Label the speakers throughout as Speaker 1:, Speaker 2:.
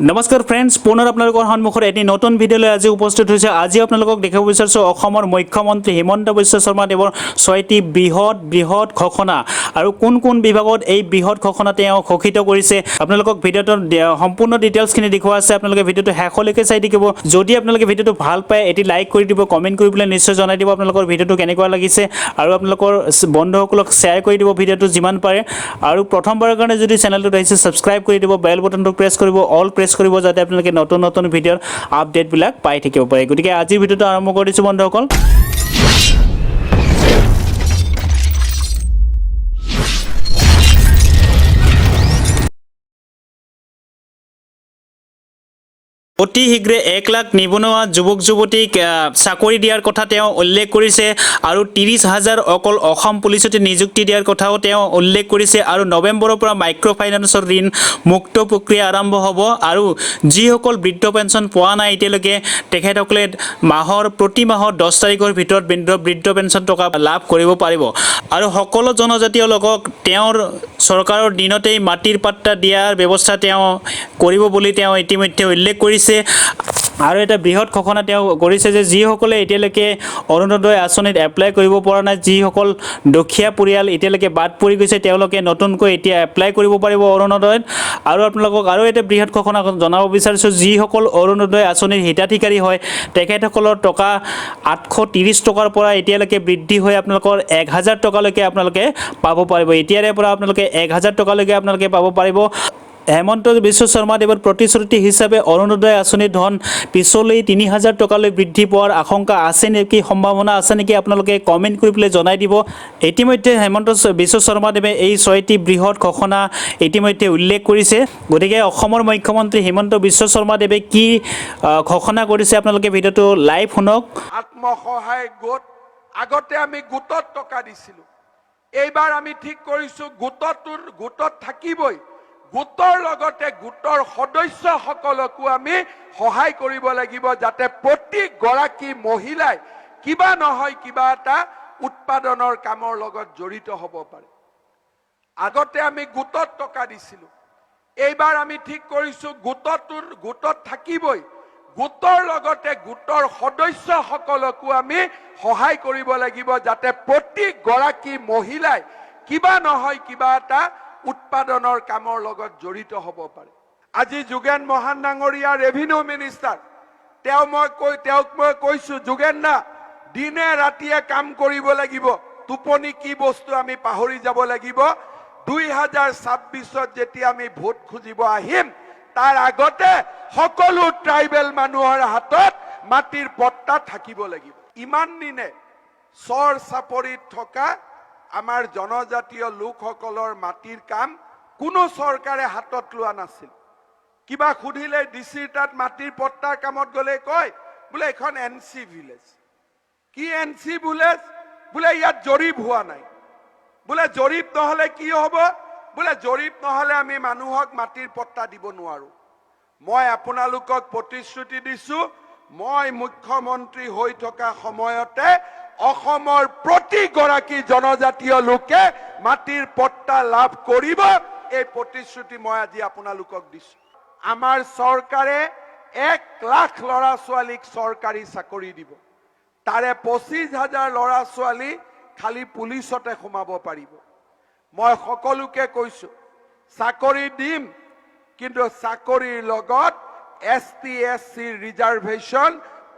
Speaker 1: নমস্কাৰ ফ্ৰেণ্ডছ, পুনৰ আপোনালোকৰ সন্মুখত এটি নতুন ভিডিঅ'লৈ আজি উপস্থিত হৈছে। আজি আপোনালোকক দেখাব বিচাৰিছোঁ অসমৰ মুখ্যমন্ত্ৰী হিমন্ত বিশ্ব শৰ্মা দেৱৰ 6টি বৃহৎ ঘোষণা আৰু কোন কোন বিভাগত এই বৃহৎ ঘোষণা তেওঁ ঘোষিত কৰিছে। আপোনালোকক ভিডিঅ'টোৰ সম্পূৰ্ণ ডিটেইলছখিনি দেখুওৱা আছে। আপোনালোকে ভিডিঅ'টো শেষলৈকে চাই থাকিব। যদি আপোনালোকে ভিডিঅ'টো ভাল পায় এটি লাইক কৰি দিব, কমেণ্ট কৰি পেলাই নিশ্চয় জনাই দিব আপোনালোকৰ ভিডিঅ'টো কেনেকুৱা লাগিছে আৰু আপোনালোকৰ বন্ধুসকলক শ্বেয়াৰ কৰি দিব ভিডিঅ'টো যিমান পাৰে। আৰু প্ৰথমবাৰৰ কাৰণে যদি চেনেলটোত আহিছে ছাবস্ক্ৰাইব কৰি দিব, বেল বটনটো প্ৰেছ কৰিব, অল প্ৰেছ কৰিব যাতে আপোনালোকে নতুন নতুন ভিডিঅ'ৰ আপডেটবিলাক পাই থাকিব পাৰে। গতিকে আজিৰ ভিডিঅ'টো আৰম্ভ কৰিছোঁ বন্ধুসকল। অতি শীঘ্ৰে 1 লাখ নিবনুৱা যুৱক যুৱতীক চাকৰি দিয়াৰ কথা তেওঁ উল্লেখ কৰিছে আৰু 30,000 অকল অসম পুলিচতে নিযুক্তি দিয়াৰ কথাও তেওঁ উল্লেখ কৰিছে। আৰু নৱেম্বৰৰ পৰা মাইক্ৰ' ফাইনেন্সৰ ঋণ মুক্ত প্ৰক্ৰিয়া আৰম্ভ হ'ব আৰু যিসকল বৃদ্ধ পেঞ্চন পোৱা নাই এতিয়ালৈকে তেখেতসকলে প্ৰতি মাহৰ 10 তাৰিখৰ ভিতৰত বৃদ্ধ পেঞ্চন টকা লাভ কৰিব পাৰিব। আৰু সকলো জনজাতীয় লোকক তেওঁৰ চৰকাৰৰ দিনতেই মাটিৰ পাট্টা দিয়াৰ ব্যৱস্থা তেওঁ কৰিব বুলি তেওঁ ইতিমধ্যে উল্লেখ কৰিছে। আৰু এটা বৃহৎ ঘোষণা তেওঁ কৰিছে যে যিসকলে এতিয়ালৈকে অৰুণোদয় আঁচনিত এপ্লাই কৰিব পৰা নাই, যিসকল দুখীয়া পৰিয়াল এতিয়ালৈকে বাদ পৰি গৈছে তেওঁলোকে নতুনকৈ এতিয়া এপ্লাই কৰিব পাৰিব অৰুণোদয়ত। আৰু আপোনালোকক আৰু এটা বৃহৎ ঘোষণা জনাব বিচাৰিছোঁ, যিসকল অৰুণোদয় আঁচনিৰ হিতাধিকাৰী হয় তেখেতসকলৰ টকা 830 টকাৰ পৰা এতিয়ালৈকে বৃদ্ধি হৈ আপোনালোকৰ 1000 টকালৈকে আপোনালোকে পাব পাৰিব। এতিয়াৰে পৰা আপোনালোকে 1000 টকালৈকে আপোনালোকে পাব পাৰিব। হিমন্ত বিশ্ব শৰ্মা দেৱৰ প্ৰতিশ্ৰুতি হিচাপে অৰুণোদয় আঁচনিৰ ধন পিছলৈ 3000 টকালৈ বৃদ্ধি পোৱাৰ আশংকা আছে নেকি, সম্ভাৱনা আছে নেকি, আপোনালোকে কমেণ্ট কৰি পেলাই জনাই দিব। ইতিমধ্যে হিমন্ত বিশ্ব শৰ্মা দেৱে এই 6টি বৃহৎ ঘোষণা ইতিমধ্যে উল্লেখ কৰিছে। গতিকে অসমৰ মুখ্যমন্ত্ৰী হিমন্ত বিশ্ব শৰ্মা দেৱে কি ঘোষণা কৰিছে আপোনালোকে ভিডিঅ'টো লাইভ শুনক।
Speaker 2: আত্মসহায়ক গোট, আগতে আমি গোটত টকা দিছিলোঁ, এইবাৰ আমি ঠিক কৰিছোঁ গোটত থাকিবই, গোটৰ লগতে গোটৰ সদস্যসকলকো আমি সহায় কৰিব লাগিব যাতে প্ৰতিগৰাকী মহিলাই কিবা নহয় কিবা এটা উৎপাদনৰ কামৰ লগত জড়িত হ'ব পাৰে। আগতে আমি গোটত টকা দিছিলোঁ, এইবাৰ আমি ঠিক কৰিছোঁ গোটত থাকিবই, গোটৰ লগতে গোটৰ সদস্যসকলকো আমি সহায় কৰিব লাগিব যাতে প্ৰতিগৰাকী মহিলাই কিবা নহয় কিবা এটা উৎপাদনৰ কামৰ লগত জড়িত হ'ব পাৰে। আজি যোগেন মহান ডাঙৰীয়া ৰেভিনিউ মিনিষ্টাৰ, তেওঁক মই কৈছোঁ, যোগেন দা দিনে ৰাতিয়ে কাম কৰিব লাগিব, টোপনি কি বস্তু আমি পাহৰি যাব লাগিব। 2026ত যেতিয়া আমি ভোট খুজিব আহিম তাৰ আগতে সকলো ট্ৰাইবেল মানুহৰ হাতত মাটিৰ পট্টা থাকিব লাগিব। ইমান দিনে চৰ চাপৰিত থকা আমাৰ জনজাতীয় লোকসকলৰ মাটিৰ কাম কোনো চৰকাৰে হাতত লোৱা নাছিল। কিবা সুধিলে ডিচিৰ তাত মাটিৰ পট্টাৰ কামত গ'লে কয় বোলে এখন NC ভিলেজ। কি NC ভিলেজ? বোলে ইয়াত জৰীপ হোৱা নাই। বোলে জৰীপ নহ'লে কি হ'ব? বোলে জৰীপ নহ'লে আমি মানুহক মাটিৰ পট্টা দিব নোৱাৰো। মই আপোনালোকক প্ৰতিশ্ৰুতি দিছোঁ, মই মুখ্যমন্ত্ৰী হৈ থকা সময়তে অসমৰ প্ৰতিগৰাকী জনজাতীয় লোকে মাটিৰ পট্টা লাভ কৰিব, এই প্ৰতিশ্ৰুতি মই আজি আপোনালোকক দিছোঁ। আমাৰ চৰকাৰে 1 লাখ ল'ৰা ছোৱালীক চৰকাৰী চাকৰি দিব, তাৰে 25,000 ল'ৰা ছোৱালী খালি পুলিচতে সোমাব পাৰিব। মই সকলোকে কৈছোঁ চাকৰি দিম, কিন্তু চাকৰিৰ লগত ST SC ৰিজাৰ্ভেশ্যন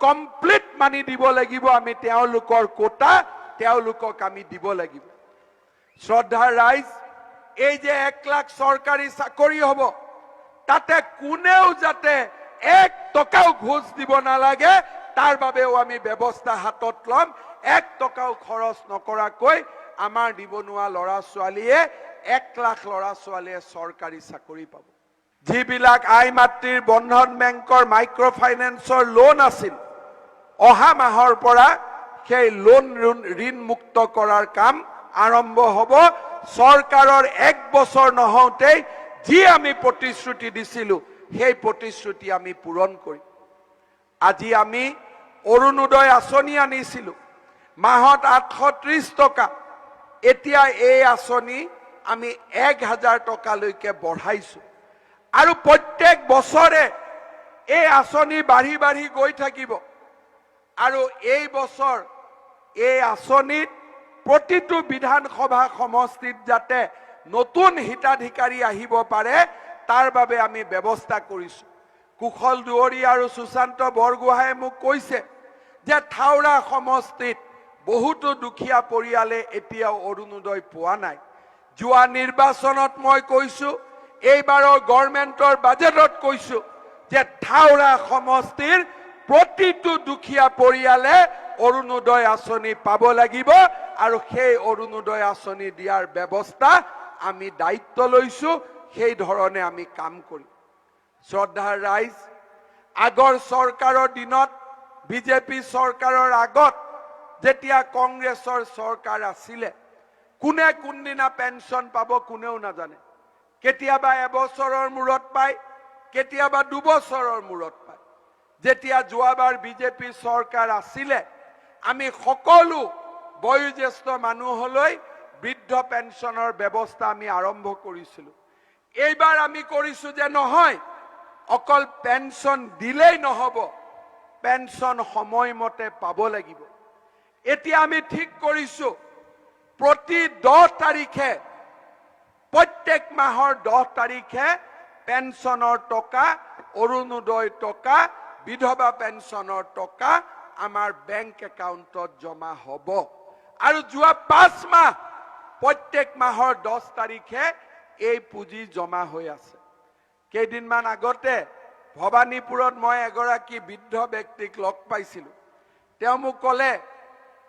Speaker 2: কমপ্লিট মানি দিব লাগিব। আমি তেওঁলোকৰ কোটা তেওঁলোকক আমি দিব লাগিব। শ্ৰদ্ধাৰ ৰাইজ, এই যে 1 লাখ চৰকাৰী চাকৰি হ'ব, তাতে কোনেও যাতে 1 টকাও ঘোষ দিব নালাগে তাৰ বাবেও আমি ব্যৱস্থা হাতত ল'ম। 1 টকাও খৰচ নকৰাকৈ আমাৰ নিবনুৱা ল'ৰা ছোৱালীয়ে 1 লাখ ল'ৰা ছোৱালীয়ে চৰকাৰী চাকৰি পাব। যিবিলাক আই মাতৃৰ বন্ধন বেংকৰ মাইক্ৰ' ফাইনেন্সৰ লোন আছিল, অহা মাহৰ পৰা সেই ঋণ মুক্ত কৰাৰ কাম আৰম্ভ হ'ব। চৰকাৰৰ 1 বছৰ নহওঁতেই যি আমি প্ৰতিশ্ৰুতি দিছিলোঁ সেই প্ৰতিশ্ৰুতি আমি পূৰণ কৰিম। আজি আমি অৰুণোদয় আঁচনি আনিছিলোঁ, মাহত 830 টকা, এতিয়া এই আঁচনি আমি 1000 টকালৈকে বঢ়াইছোঁ। আৰু প্ৰত্যেক বছৰে এই আঁচনি বাঢ়ি বাঢ়ি গৈ থাকিব আৰু এই বছৰ এই আঁচনিত প্ৰতিটো বিধানসভা সমষ্টিত যাতে নতুন হিতাধিকাৰী আহিব পাৰে তাৰ বাবে আমি ব্যৱস্থা কৰিছো কুশল দুৱৰী আৰু সুশান্ত বৰগোহাঁয়ে মোক কৈছে যে থাওৰা সমষ্টিত বহুতো দুখীয়া পৰিয়ালে এতিয়াও অৰুণোদয় পোৱা নাই যোৱা নিৰ্বাচনত মই কৈছো এইবাৰৰ গভৰ্ণমেণ্টৰ বাজেটত কৈছো যে থাওৰা সমষ্টিৰ প্ৰতিটো দুখীয়া পৰিয়ালে অৰুণোদয় আঁচনি পাব লাগিব আৰু সেই অৰুণোদয় আঁচনি দিয়াৰ ব্যৱস্থা আমি দায়িত্ব লৈছো সেই ধৰণে আমি কাম কৰিম শ্ৰদ্ধাৰ ৰাইজ আগৰ চৰকাৰৰ দিনত বিজেপি চৰকাৰৰ আগত যেতিয়া কংগ্ৰেছৰ চৰকাৰ আছিলে কোনে কোনদিনা পেঞ্চন পাব কোনেও নাজানে কেতিয়াবা এবছৰৰ মূৰত পায় কেতিয়াবা দুবছৰৰ মূৰত পায় যেতিয়া যোৱাবাৰ বিজেপি চৰকাৰ আছিলে আমি সকলো বয়োজ্যেষ্ঠ মানুহলৈ বৃদ্ধ পেঞ্চনৰ ব্যৱস্থা আমি আৰম্ভ কৰিছিলো এইবাৰ আমি কৰিছো যে নহয় অকল পেঞ্চন দিলেই নহব পেঞ্চন সময়মতে পাব লাগিব এতিয়া আমি ঠিক কৰিছো প্ৰতি 10 তাৰিখে প্ৰত্যেক মাহৰ 10 তাৰিখে পেঞ্চনৰ টকা অৰুণোদয় টকা বিধৱা পেঞ্চনৰ টকা আমাৰ বেংক একাউণ্টত জমা হ'ব আৰু যোৱা 5 মাহ প্ৰত্যেক মাহৰ 10 তাৰিখে এই পুঁজি জমা হৈ আছে কেইদিনমান আগতে ভবানীপুৰত মই এগৰাকী বৃদ্ধ ব্যক্তিক লগ পাইছিলো তেওঁ মোক ক'লে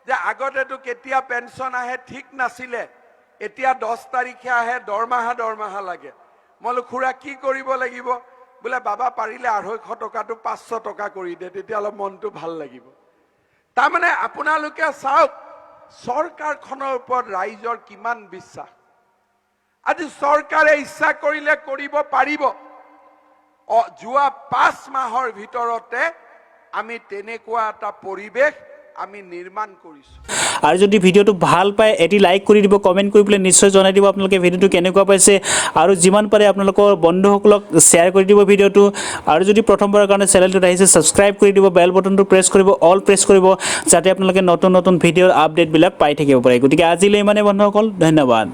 Speaker 2: যে আগতেতো কেতিয়া পেঞ্চন আহে ঠিক নাছিলে এতিয়া 10 তাৰিখে আহে দৰমাহা লাগে মই খুৰা কি কৰিব লাগিব বোলে বাবা পাৰিলে 250 টকাটো 500 টকা কৰি দে তেতিয়া অলপ মনটো ভাল লাগিব তাৰমানে আপোনালোকে চাওক চৰকাৰখনৰ ওপৰত ৰাইজৰ কিমান বিশ্বাস আজি চৰকাৰে ইচ্ছা কৰিলে কৰিব পাৰিব যোৱা 5 মাহৰ ভিতৰতে আমি তেনেকুৱা এটা পৰিৱেশ আমি নিৰ্মাণ কৰিছো
Speaker 1: আৰু যদি ভিডিওটো ভাল পায় এটি লাইক কৰি দিব কমেণ্ট কৰি পেলাই নিশ্চয় জনাই দিব আপোনালোকে ভিডিওটো কেনেকুৱা পাইছে আৰু যিমান পাৰে আপোনালোকৰ বন্ধুসকলক শ্বেয়াৰ কৰি দিব ভিডিওটো আৰু যদি প্ৰথমবাৰৰ কাৰণে চেনেলটোত আহিছে ছাবস্ক্ৰাইব কৰি দিব বেল বটনটো প্ৰেছ কৰিব অল প্ৰেছ কৰিব যাতে আপোনালোকে নতুন নতুন ভিডিঅ'ৰ আপডেটবিলাক পাই থাকিব পাৰে গতিকে আজিলৈ ইমানে বন্ধুসকল ধন্যবাদ